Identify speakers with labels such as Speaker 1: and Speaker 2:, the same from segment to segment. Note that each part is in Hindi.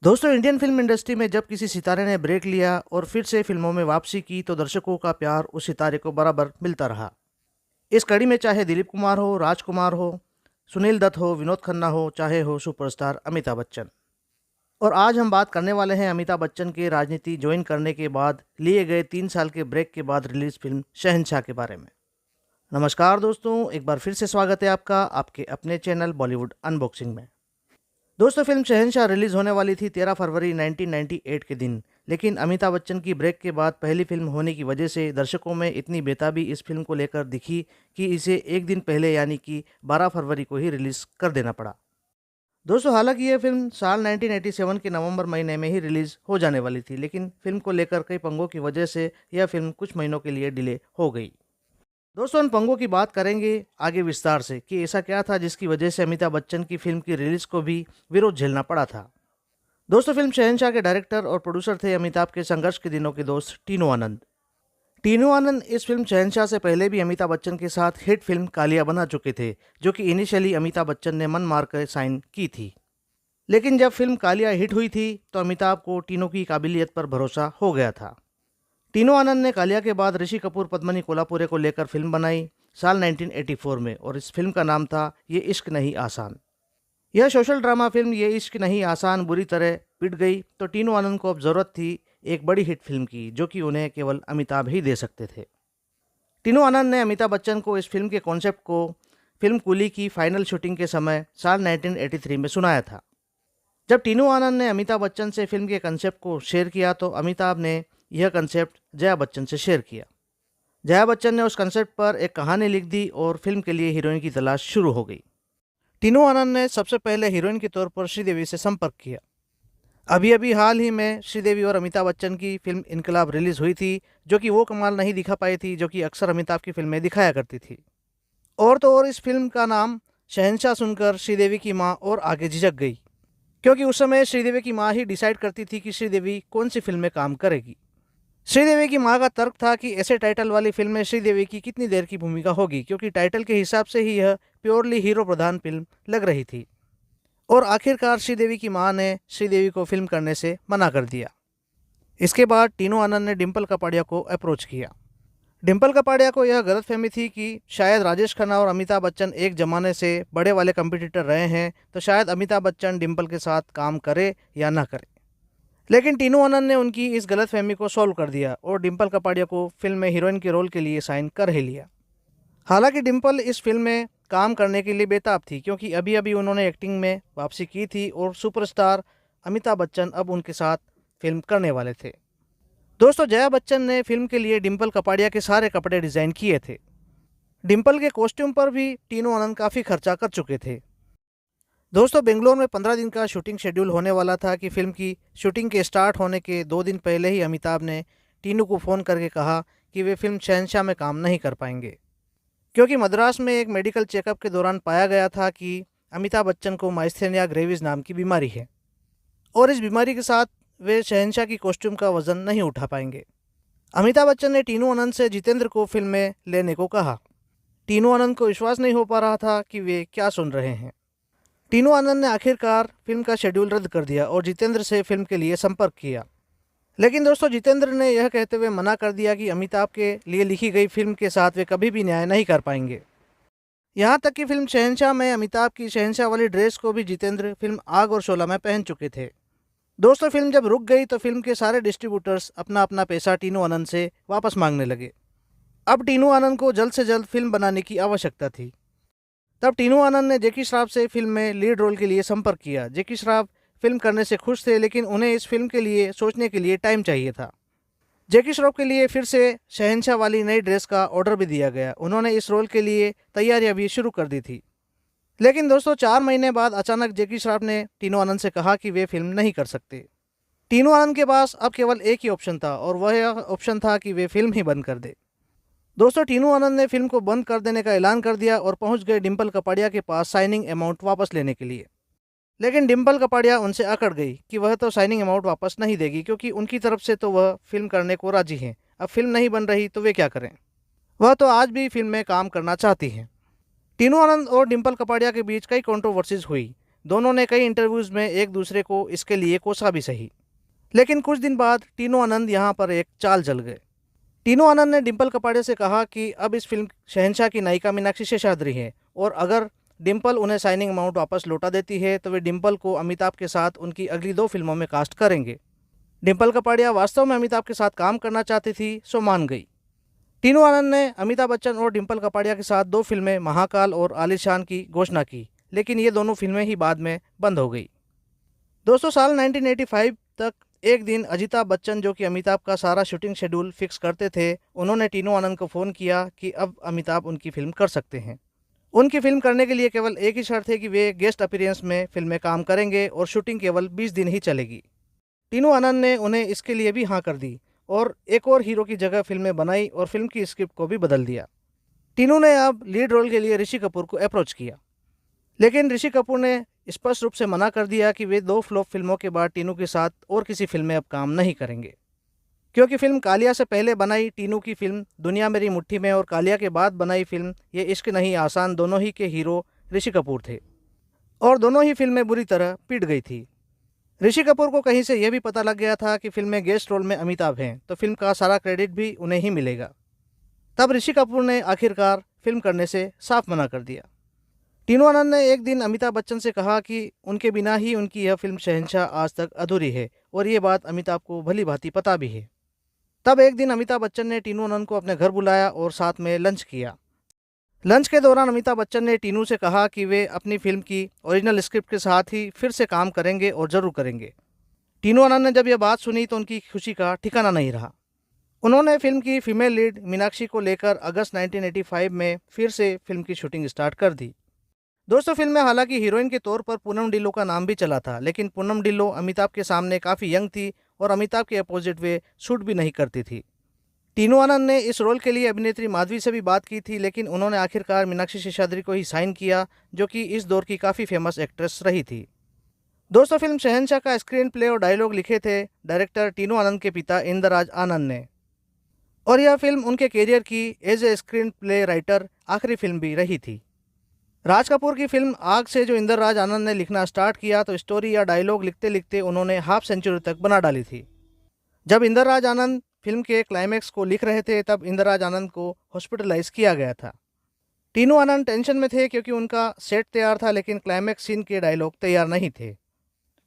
Speaker 1: दोस्तों, इंडियन फिल्म इंडस्ट्री में जब किसी सितारे ने ब्रेक लिया और फिर से फिल्मों में वापसी की तो दर्शकों का प्यार उस सितारे को बराबर मिलता रहा। इस कड़ी में चाहे दिलीप कुमार हो, राजकुमार हो, सुनील दत्त हो, विनोद खन्ना हो, चाहे हो सुपरस्टार अमिताभ बच्चन। और आज हम बात करने वाले हैं अमिताभ बच्चन के राजनीति ज्वाइन करने के बाद लिए गए 3 साल के ब्रेक के बाद रिलीज फिल्म शहंशाह के बारे में। नमस्कार दोस्तों, एक बार फिर से स्वागत है आपका आपके अपने चैनल बॉलीवुड अनबॉक्सिंग में। दोस्तों, फिल्म शहंशाह रिलीज होने वाली थी 13 फरवरी 1998 के दिन, लेकिन अमिताभ बच्चन की ब्रेक के बाद पहली फिल्म होने की वजह से दर्शकों में इतनी बेताबी इस फिल्म को लेकर दिखी कि इसे एक दिन पहले यानी कि 12 फरवरी को ही रिलीज कर देना पड़ा। दोस्तों, हालांकि यह फिल्म साल 1987 के नवंबर महीने में ही रिलीज हो जाने वाली थी, लेकिन फिल्म को लेकर कई पंगों की वजह से यह फिल्म कुछ महीनों के लिए डिले हो गई। दोस्तों, उन पंगों की बात करेंगे आगे विस्तार से कि ऐसा क्या था जिसकी वजह से अमिताभ बच्चन की फिल्म की रिलीज को भी विरोध झेलना पड़ा था। दोस्तों, फिल्म शहंशाह के डायरेक्टर और प्रोड्यूसर थे अमिताभ के संघर्ष के दिनों के दोस्त टीनू आनंद। टीनू आनंद इस फिल्म शहंशाह से पहले भी अमिताभ बच्चन के साथ हिट फिल्म कालिया बना चुके थे, जो कि इनिशियली अमिताभ बच्चन ने मन मार कर साइन की थी। लेकिन जब फिल्म कालिया हिट हुई थी तो अमिताभ को टीनू की काबिलियत पर भरोसा हो गया था। टीनू आनंद ने कालिया के बाद ऋषि कपूर पद्मनी कोल्हापुरे को लेकर फिल्म बनाई साल 1984 में, और इस फिल्म का नाम था ये इश्क नहीं आसान। यह सोशल ड्रामा फिल्म ये इश्क नहीं आसान बुरी तरह पिट गई, तो टीनू आनंद को अब ज़रूरत थी एक बड़ी हिट फिल्म की, जो कि उन्हें केवल अमिताभ ही दे सकते थे। टीनू आनंद ने अमिताभ बच्चन को इस फिल्म के कॉन्सेप्ट को फिल्म कूली की फाइनल शूटिंग के समय साल 1983 में सुनाया था। जब टीनू आनंद ने अमिताभ बच्चन से फिल्म के कंसेप्ट को शेयर किया तो अमिताभ ने यह कंसेप्ट जया बच्चन से शेयर किया। जया बच्चन ने उस कंसेप्ट पर एक कहानी लिख दी और फिल्म के लिए हीरोइन की तलाश शुरू हो गई। टीनू आनंद ने सबसे पहले हीरोइन के तौर पर श्रीदेवी से संपर्क किया। अभी अभी हाल ही में श्रीदेवी और अमिताभ बच्चन की फिल्म इनकलाब रिलीज हुई थी, जो कि वो कमाल नहीं दिखा पाई थी जो कि अक्सर अमिताभ की फिल्में दिखाया करती थी। और तो और इस फिल्म का नाम शहंशाह सुनकर श्रीदेवी की माँ और आगे झिझक गई, क्योंकि उस समय श्रीदेवी की माँ ही डिसाइड करती थी कि श्रीदेवी कौन सी फिल्म में काम करेगी। श्रीदेवी की माँ का तर्क था कि ऐसे टाइटल वाली फिल्म में श्रीदेवी की कितनी देर की भूमिका होगी, क्योंकि टाइटल के हिसाब से ही यह प्योरली हीरो प्रधान फिल्म लग रही थी। और आखिरकार श्रीदेवी की माँ ने श्रीदेवी को फिल्म करने से मना कर दिया। इसके बाद टीनू आनंद ने डिम्पल कपाड़िया को अप्रोच किया। डिम्पल कपाड़िया को यह गलतफहमी थी कि शायद राजेश खन्ना और अमिताभ बच्चन एक ज़माने से बड़े वाले कंपटीटर रहे हैं, तो शायद अमिताभ बच्चन डिम्पल के साथ काम करे या ना करे। लेकिन टीनू आनंद ने उनकी इस गलतफहमी को सॉल्व कर दिया और डिम्पल कपाड़िया को फिल्म में हीरोइन के रोल के लिए साइन कर ही लिया। हालांकि डिम्पल इस फिल्म में काम करने के लिए बेताब थी, क्योंकि अभी अभी उन्होंने एक्टिंग में वापसी की थी और सुपरस्टार अमिताभ बच्चन अब उनके साथ फिल्म करने वाले थे। दोस्तों, जया बच्चन ने फिल्म के लिए डिम्पल कपाड़िया के सारे कपड़े डिज़ाइन किए थे। डिम्पल के कॉस्ट्यूम पर भी टीनू आनंद काफ़ी खर्चा कर चुके थे। दोस्तों, बेंगलोर में 15 दिन का शूटिंग शेड्यूल होने वाला था कि फिल्म की शूटिंग के स्टार्ट होने के 2 दिन पहले ही अमिताभ ने टीनू को फ़ोन करके कहा कि वे फिल्म शहंशाह में काम नहीं कर पाएंगे, क्योंकि मद्रास में एक मेडिकल चेकअप के दौरान पाया गया था कि अमिताभ बच्चन को माइस्थेनिया ग्रेविस नाम की बीमारी है, और इस बीमारी के साथ वे शहंशाह की कॉस्ट्यूम का वजन नहीं उठा पाएंगे। अमिताभ बच्चन ने टीनू आनंद से जितेंद्र को फिल्म में लेने को कहा। टीनू आनंद को विश्वास नहीं हो पा रहा था कि वे क्या सुन रहे हैं। टीनू आनंद ने आखिरकार फिल्म का शेड्यूल रद्द कर दिया और जितेंद्र से फिल्म के लिए संपर्क किया। लेकिन दोस्तों, जितेंद्र ने यह कहते हुए मना कर दिया कि अमिताभ के लिए लिखी गई फिल्म के साथ वे कभी भी न्याय नहीं कर पाएंगे। यहाँ तक कि फिल्म शहंशाह में अमिताभ की शहंशाह वाली ड्रेस को भी जितेंद्र फिल्म आग और शोला में पहन चुके थे। दोस्तों, फिल्म जब रुक गई तो फिल्म के सारे डिस्ट्रीब्यूटर्स अपना अपना पैसा टीनू आनंद से वापस मांगने लगे। अब टीनू आनंद को जल्द से जल्द फिल्म बनाने की आवश्यकता थी। तब टीनू आनंद ने जैकी श्रॉफ से फिल्म में लीड रोल के लिए संपर्क किया। जैकी श्रॉफ फिल्म करने से खुश थे, लेकिन उन्हें इस फिल्म के लिए सोचने के लिए टाइम चाहिए था। जैकी श्रॉफ के लिए फिर से शहंशाह वाली नई ड्रेस का ऑर्डर भी दिया गया। उन्होंने इस रोल के लिए तैयारियां भी शुरू कर दी थी। लेकिन दोस्तों, 4 महीने बाद अचानक जैकी श्रॉफ ने टीनू आनंद से कहा कि वे फिल्म नहीं कर सकते। टीनू आनंद के पास अब केवल एक ही ऑप्शन था, और वह ऑप्शन था कि वे फिल्म ही बंद कर दे। दोस्तों, टीनू आनंद ने फिल्म को बंद कर देने का ऐलान कर दिया और पहुंच गए डिम्पल कपाड़िया के पास साइनिंग अमाउंट वापस लेने के लिए। लेकिन डिम्पल कपाड़िया उनसे अकड़ गई कि वह तो साइनिंग अमाउंट वापस नहीं देगी, क्योंकि उनकी तरफ से तो वह फिल्म करने को राजी हैं। अब फिल्म नहीं बन रही तो वे क्या करें, वह तो आज भी फिल्म में काम करना चाहती हैं। टीनू आनंद और डिम्पल कपाड़िया के बीच कई कंट्रोवर्सीज हुई। दोनों ने कई इंटरव्यूज़ में एक दूसरे को इसके लिए कोसा भी सही। लेकिन कुछ दिन बाद टीनू आनंद यहाँ पर एक चाल चल गए। टीनू आनंद ने डिम्पल कपाड़िया से कहा कि अब इस फिल्म शहंशाह की नायिका मीनाक्षी शेषाद्री है, और अगर डिम्पल उन्हें साइनिंग अमाउंट वापस लौटा देती है तो वे डिम्पल को अमिताभ के साथ उनकी अगली 2 फिल्मों में कास्ट करेंगे। डिम्पल कपाड़िया वास्तव में अमिताभ के साथ काम करना चाहती थी, सो मान गई। टीनू आनंद ने अमिताभ बच्चन और डिम्पल कपाड़िया के साथ 2 फिल्में महाकाल और आलिशान की घोषणा की, लेकिन ये दोनों फिल्में ही बाद में बंद हो गई। दोस्तों, साल 1985 तक एक दिन अजिताभ बच्चन, जो कि अमिताभ का सारा शूटिंग शेड्यूल फिक्स करते थे, उन्होंने टीनू आनंद को फ़ोन किया कि अब अमिताभ उनकी फ़िल्म कर सकते हैं। उनकी फ़िल्म करने के लिए केवल एक ही शर्त है कि वे गेस्ट अपीयरेंस में फिल्म में काम करेंगे और शूटिंग केवल 20 दिन ही चलेगी। टीनू आनंद ने उन्हें इसके लिए भी हाँ कर दी और एक और हीरो की जगह फिल्में बनाई और फिल्म की स्क्रिप्ट को भी बदल दिया। टीनू ने अब लीड रोल के लिए ऋषि कपूर को अप्रोच किया, लेकिन ऋषि कपूर ने स्पष्ट रूप से मना कर दिया कि वे 2 फ्लॉप फिल्मों के बाद टीनू के साथ और किसी फिल्म में अब काम नहीं करेंगे, क्योंकि फिल्म कालिया से पहले बनाई टीनू की फिल्म दुनिया मेरी मुट्ठी में और कालिया के बाद बनाई फिल्म ये इश्क नहीं आसान, दोनों ही के हीरो ऋषि कपूर थे और दोनों ही फिल्में बुरी तरह पिट गई थी। ऋषि कपूर को कहीं से यह भी पता लग गया था कि फिल्म में गेस्ट रोल में अमिताभ हैं, तो फिल्म का सारा क्रेडिट भी उन्हें ही मिलेगा। तब ऋषि कपूर ने आखिरकार फिल्म करने से साफ मना कर दिया। टीनू आनंद ने एक दिन अमिताभ बच्चन से कहा कि उनके बिना ही उनकी यह फिल्म शहंशाह आज तक अधूरी है, और ये बात अमिताभ को भली भांति पता भी है। तब एक दिन अमिताभ बच्चन ने टीनू आनंद को अपने घर बुलाया और साथ में लंच किया। लंच के दौरान अमिताभ बच्चन ने टीनू से कहा कि वे अपनी फिल्म की ओरिजिनल स्क्रिप्ट के साथ ही फिर से काम करेंगे और ज़रूर करेंगे। टीनू आनंद ने जब यह बात सुनी तो उनकी खुशी का ठिकाना नहीं रहा। उन्होंने फिल्म की फीमेल लीड मीनाक्षी को लेकर अगस्त 1985 में फिर से फिल्म की शूटिंग स्टार्ट कर दी। दोस्तों, फिल्म में हालांकि हीरोइन के तौर पर पूनम डिल्लो का नाम भी चला था, लेकिन पूनम डिल्लो अमिताभ के सामने काफ़ी यंग थी और अमिताभ के अपोजिट वे शूट भी नहीं करती थी। टीनू आनंद ने इस रोल के लिए अभिनेत्री माधवी से भी बात की थी, लेकिन उन्होंने आखिरकार मीनाक्षी शेषाद्री को ही साइन किया, जो कि इस दौर की काफ़ी फेमस एक्ट्रेस रही थी। दोस्तों, फिल्म शहंशाह का स्क्रीन प्ले और डायलॉग लिखे थे डायरेक्टर टीनू आनंद के पिता इंद्रराज आनंद ने, और यह फिल्म उनके कैरियर की as a screenplay writer आखिरी फिल्म भी रही थी। राज कपूर की फिल्म आग से जो इंद्रराज आनंद ने लिखना स्टार्ट किया तो स्टोरी या डायलॉग लिखते लिखते उन्होंने हाफ सेंचुरी तक बना डाली थी। जब इंद्रराज आनंद फिल्म के क्लाइमैक्स को लिख रहे थे तब इंद्रराज आनंद को हॉस्पिटलाइज किया गया था। टीनू आनंद टेंशन में थे क्योंकि उनका सेट तैयार था, लेकिन क्लाइमैक्स सीन के डायलॉग तैयार नहीं थे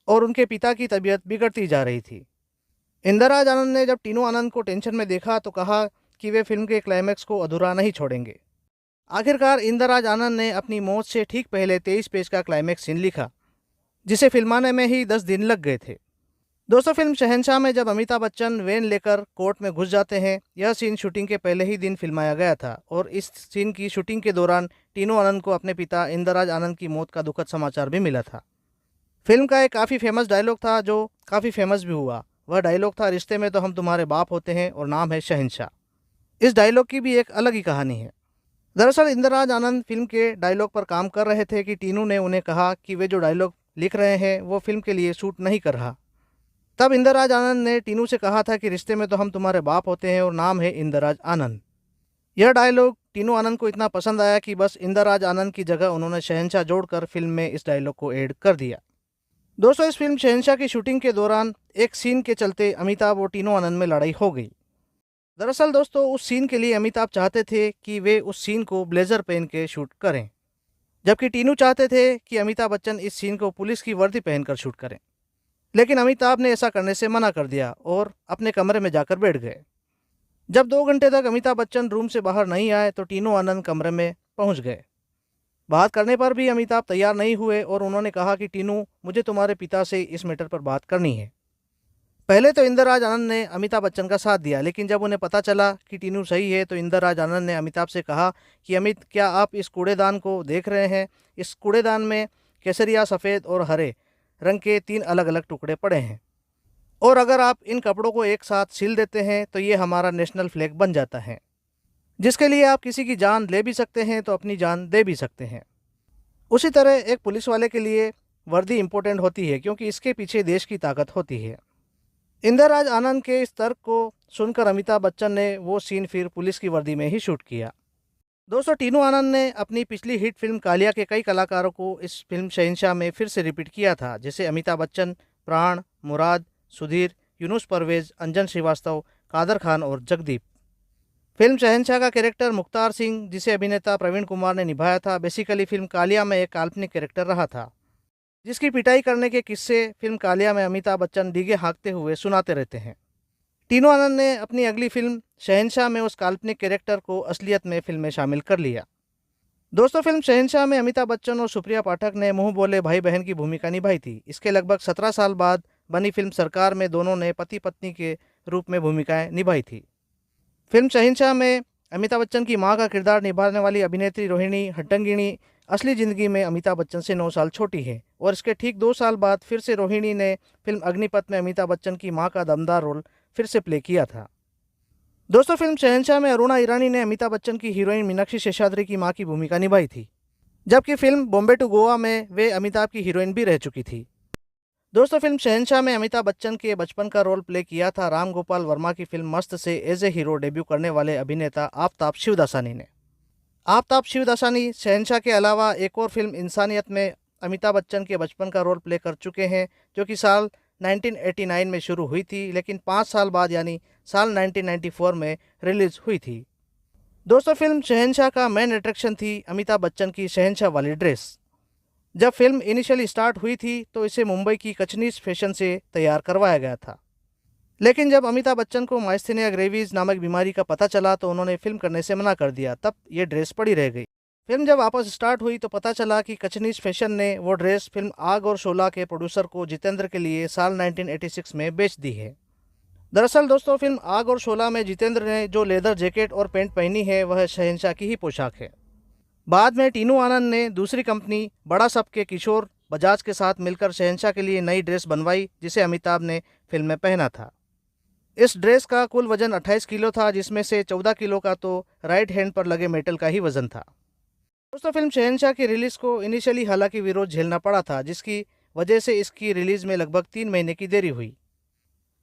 Speaker 1: और उनके पिता की तबीयत बिगड़ती जा रही थी। इंद्रराज आनंद ने जब टीनू आनंद को टेंशन में देखा तो कहा कि वे फिल्म के क्लाइमैक्स को अधूरा नहीं छोड़ेंगे। आखिरकार इंद्रराज आनंद ने अपनी मौत से ठीक पहले 23 पेज का क्लाइमैक्स सीन लिखा, जिसे फिल्माने में ही 10 दिन लग गए थे। दोस्तों, फिल्म शहंशाह में जब अमिताभ बच्चन वैन लेकर कोर्ट में घुस जाते हैं, यह सीन शूटिंग के पहले ही दिन फिल्माया गया था और इस सीन की शूटिंग के दौरान टीनू आनंद को अपने पिता इंद्रराज आनंद की मौत का दुखद समाचार भी मिला था। फिल्म का एक काफ़ी फेमस डायलॉग था जो काफ़ी फेमस भी हुआ। वह डायलॉग था, रिश्ते में तो हम तुम्हारे बाप होते हैं और नाम है शहंशाह। इस डायलॉग की भी एक अलग ही कहानी है। दरअसल इंद्रराज आनंद फिल्म के डायलॉग पर काम कर रहे थे कि टीनू ने उन्हें कहा कि वे जो डायलॉग लिख रहे हैं वो फिल्म के लिए शूट नहीं कर रहा। तब इंद्रराज आनंद ने टीनू से कहा था कि रिश्ते में तो हम तुम्हारे बाप होते हैं और नाम है इंद्रराज आनंद। यह डायलॉग टीनू आनंद को इतना पसंद आया कि बस इंद्रराज आनंद की जगह उन्होंने शहंशाह जोड़कर फिल्म में इस डायलॉग को ऐड कर दिया। दोस्तों, इस फिल्म शहंशाह की शूटिंग के दौरान एक सीन के चलते अमिताभ और टीनू आनंद में लड़ाई हो गई। दरअसल दोस्तों, उस सीन के लिए अमिताभ चाहते थे कि वे उस सीन को ब्लेजर पहन के शूट करें, जबकि टीनू चाहते थे कि अमिताभ बच्चन इस सीन को पुलिस की वर्दी पहनकर शूट करें। लेकिन अमिताभ ने ऐसा करने से मना कर दिया और अपने कमरे में जाकर बैठ गए। जब 2 घंटे तक अमिताभ बच्चन रूम से बाहर नहीं आए तो टीनू आनंद कमरे में पहुंच गए। बात करने पर भी अमिताभ तैयार नहीं हुए और उन्होंने कहा कि टीनू, मुझे तुम्हारे पिता से इस मैटर पर बात करनी है। पहले तो इंद्रराज आनंद ने अमिताभ बच्चन का साथ दिया, लेकिन जब उन्हें पता चला कि टीनू सही है तो इंद्रराज आनंद ने अमिताभ से कहा कि अमित, क्या आप इस कूड़ेदान को देख रहे हैं? इस कूड़ेदान में केसरिया, सफ़ेद और हरे रंग के 3 अलग अलग टुकड़े पड़े हैं, और अगर आप इन कपड़ों को एक साथ सिल देते हैं तो ये हमारा नेशनल फ्लैग बन जाता है, जिसके लिए आप किसी की जान ले भी सकते हैं तो अपनी जान दे भी सकते हैं। उसी तरह एक पुलिस वाले के लिए वर्दी इंपॉर्टेंट होती है, क्योंकि इसके पीछे देश की ताकत होती है। इंद्रराज आनंद के इस तर्क को सुनकर अमिताभ बच्चन ने वो सीन फिर पुलिस की वर्दी में ही शूट किया। दोस्तों टीनू आनंद ने अपनी पिछली हिट फिल्म कालिया के कई कलाकारों को इस फिल्म शहंशाह में फिर से रिपीट किया था, जैसे अमिताभ बच्चन, प्राण, मुराद, सुधीर, यूनुस परवेज, अंजन श्रीवास्तव, कादर खान और जगदीप। फिल्म शहंशाह का कैरेक्टर मुख्तार सिंह, जिसे अभिनेता प्रवीण कुमार ने निभाया था, बेसिकली फिल्म कालिया में एक काल्पनिक कैरेक्टर रहा था, जिसकी पिटाई करने के किस्से फिल्म कालिया में अमिताभ बच्चन डीगे हाँकते हुए सुनाते रहते हैं। टीनू आनंद ने अपनी अगली फिल्म शहंशाह में उस काल्पनिक कैरेक्टर को असलियत में फिल्म में शामिल कर लिया। दोस्तों फिल्म शहंशाह में अमिताभ बच्चन और सुप्रिया पाठक ने मुंह बोले भाई बहन की भूमिका निभाई थी। इसके लगभग 17 साल बाद बनी फिल्म सरकार में दोनों ने पति पत्नी के रूप में भूमिकाएं निभाई थी। फिल्म शहंशाह में अमिताभ बच्चन की मां का किरदार निभाने वाली अभिनेत्री रोहिणी हट्टंगिणी असली ज़िंदगी में अमिताभ बच्चन से 9 साल छोटी है, और इसके ठीक 2 साल बाद फिर से रोहिणी ने फिल्म अग्निपथ में अमिताभ बच्चन की मां का दमदार रोल फिर से प्ले किया था। दोस्तों फिल्म शहंशाह में अरुणा ईरानी ने अमिताभ बच्चन की हीरोइन मीनाक्षी शेषाद्री की मां की भूमिका निभाई थी, जबकि फिल्म बॉम्बे टू गोवा में वे अमिताभ की हीरोइन भी रह चुकी थी। दोस्तों फिल्म शहंशाह में अमिताभ बच्चन के बचपन का रोल प्ले किया था राम गोपाल वर्मा की फिल्म मस्त से एज ए हीरो डेब्यू करने वाले अभिनेता आफ्ताब शिवदासानी ने। आफ्ताब शिवदासानी शहंशाह के अलावा एक और फिल्म इंसानियत में अमिताभ बच्चन के बचपन का रोल प्ले कर चुके हैं, जो कि साल 1989 में शुरू हुई थी, लेकिन 5 साल बाद यानी साल 1994 में रिलीज हुई थी। दोस्तों फिल्म शहंशाह का मेन अट्रैक्शन थी अमिताभ बच्चन की शहंशाह वाली ड्रेस। जब फिल्म इनिशियली स्टार्ट हुई थी तो इसे मुंबई की कचनीज फैशन से तैयार करवाया गया था, लेकिन जब अमिताभ बच्चन को माइस्थेनिया ग्रेविस नामक बीमारी का पता चला तो उन्होंने फिल्म करने से मना कर दिया। तब ये ड्रेस पड़ी रह गई। फिल्म जब वापस स्टार्ट हुई तो पता चला कि कचनीज फैशन ने वो ड्रेस फिल्म आग और शोला के प्रोड्यूसर को जितेंद्र के लिए साल 1986 में बेच दी है। दरअसल दोस्तों फिल्म आग और शोला में जितेंद्र ने जो लेदर जैकेट और पैंट पहनी है वह शहंशाह की ही पोशाक है। बाद में टीनू आनंद ने दूसरी कंपनी बड़ा सब के किशोर बजाज के साथ मिलकर शहंशाह के लिए नई ड्रेस बनवाई, जिसे अमिताभ ने फिल्म में पहना था। इस ड्रेस का कुल वजन 28 किलो था, जिसमें से 14 किलो का तो राइट हैंड पर लगे मेटल का ही वजन था। दोस्तों फिल्म शहंशाह की रिलीज को इनिशियली हालांकि विरोध झेलना पड़ा था, जिसकी वजह से इसकी रिलीज में लगभग 3 महीने की देरी हुई।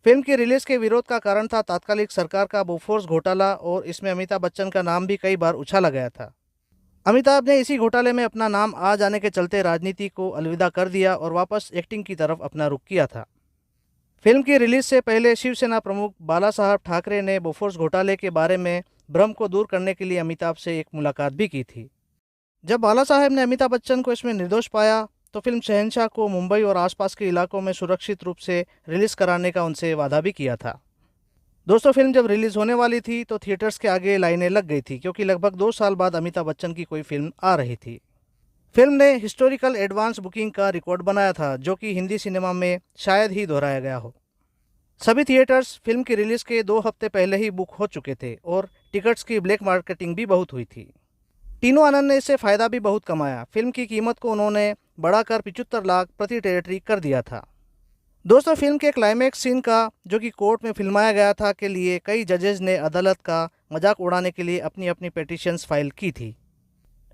Speaker 1: फिल्म की रिलीज के विरोध का कारण था तात्कालिक सरकार का बोफोर्स घोटाला, और इसमें अमिताभ बच्चन का नाम भी कई बार उछाला गया था। अमिताभ ने इसी घोटाले में अपना नाम आ जाने के चलते राजनीति को अलविदा कर दिया और वापस एक्टिंग की तरफ अपना रुख किया था। फिल्म की रिलीज से पहले शिवसेना प्रमुख बाला साहब ठाकरे ने बोफोर्स घोटाले के बारे में भ्रम को दूर करने के लिए अमिताभ से एक मुलाकात भी की थी। जब बाला साहब ने अमिताभ बच्चन को इसमें निर्दोष पाया तो फिल्म शहंशाह को मुंबई और आसपास के इलाकों में सुरक्षित रूप से रिलीज कराने का उनसे वादा भी किया था। दोस्तों फिल्म जब रिलीज होने वाली थी तो थिएटर्स के आगे लाइनें लग गई थी, क्योंकि लगभग 2 साल बाद अमिताभ बच्चन की कोई फिल्म आ रही थी। फिल्म ने हिस्टोरिकल एडवांस बुकिंग का रिकॉर्ड बनाया था, जो कि हिंदी सिनेमा में शायद ही दोहराया गया हो। सभी थिएटर्स फिल्म की रिलीज के 2 हफ्ते पहले ही बुक हो चुके थे और टिकट्स की ब्लैक मार्केटिंग भी बहुत हुई थी। टीनू आनंद ने इससे फ़ायदा भी बहुत कमाया। फिल्म की कीमत को उन्होंने बढ़ाकर 75 लाख प्रति टेरिटरी कर दिया था। दोस्तों फिल्म के क्लाइमैक्स सीन का, जो कि कोर्ट में फिल्माया गया था, के लिए कई जजेस ने अदालत का मजाक उड़ाने के लिए अपनी अपनी पिटीशंस फाइल की थी।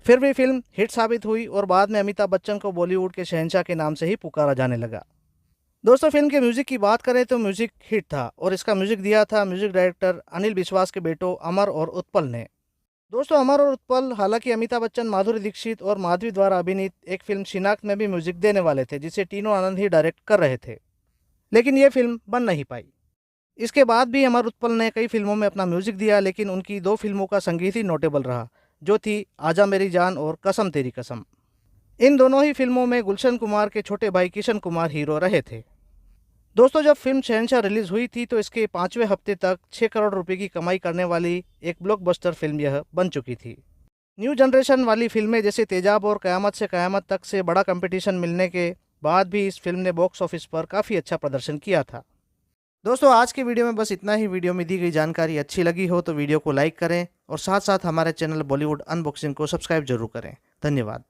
Speaker 1: फिर भी फिल्म हिट साबित हुई और बाद में अमिताभ बच्चन को बॉलीवुड के शहंशाह के नाम से ही पुकारा जाने लगा। दोस्तों फिल्म के म्यूजिक की बात करें तो म्यूजिक हिट था, और इसका म्यूजिक दिया था म्यूजिक डायरेक्टर अनिल विश्वास के बेटों अमर और उत्पल ने। दोस्तों अमर और उत्पल हालांकि अमिताभ बच्चन, माधुरी दीक्षित और माधवी द्वारा अभिनीत एक फिल्म शिनाख्त में भी म्यूजिक देने वाले थे, जिसे टीनू आनंद ही डायरेक्ट कर रहे थे, लेकिन ये फिल्म बन नहीं पाई। इसके बाद भी अमर उत्पल ने कई फिल्मों में अपना म्यूजिक दिया, लेकिन उनकी 2 फिल्मों का संगीत ही नोटेबल रहा, जो थी आजा मेरी जान और कसम तेरी कसम। इन दोनों ही फिल्मों में गुलशन कुमार के छोटे भाई किशन कुमार हीरो रहे थे। दोस्तों जब फिल्म शहंशाह रिलीज हुई थी तो इसके 5वें हफ्ते तक 6 करोड़ रुपए की कमाई करने वाली एक ब्लॉकबस्टर फिल्म यह बन चुकी थी। न्यू जनरेशन वाली फिल्में जैसे तेजाब और कयामत से कयामत तक से बड़ा कंपटीशन मिलने के बाद भी इस फिल्म ने बॉक्स ऑफिस पर काफ़ी अच्छा प्रदर्शन किया था। दोस्तों आज की वीडियो में बस इतना ही। वीडियो में दी गई जानकारी अच्छी लगी हो तो वीडियो को लाइक करें और साथ साथ हमारे चैनल बॉलीवुड अनबॉक्सिंग को सब्सक्राइब जरूर करें। धन्यवाद।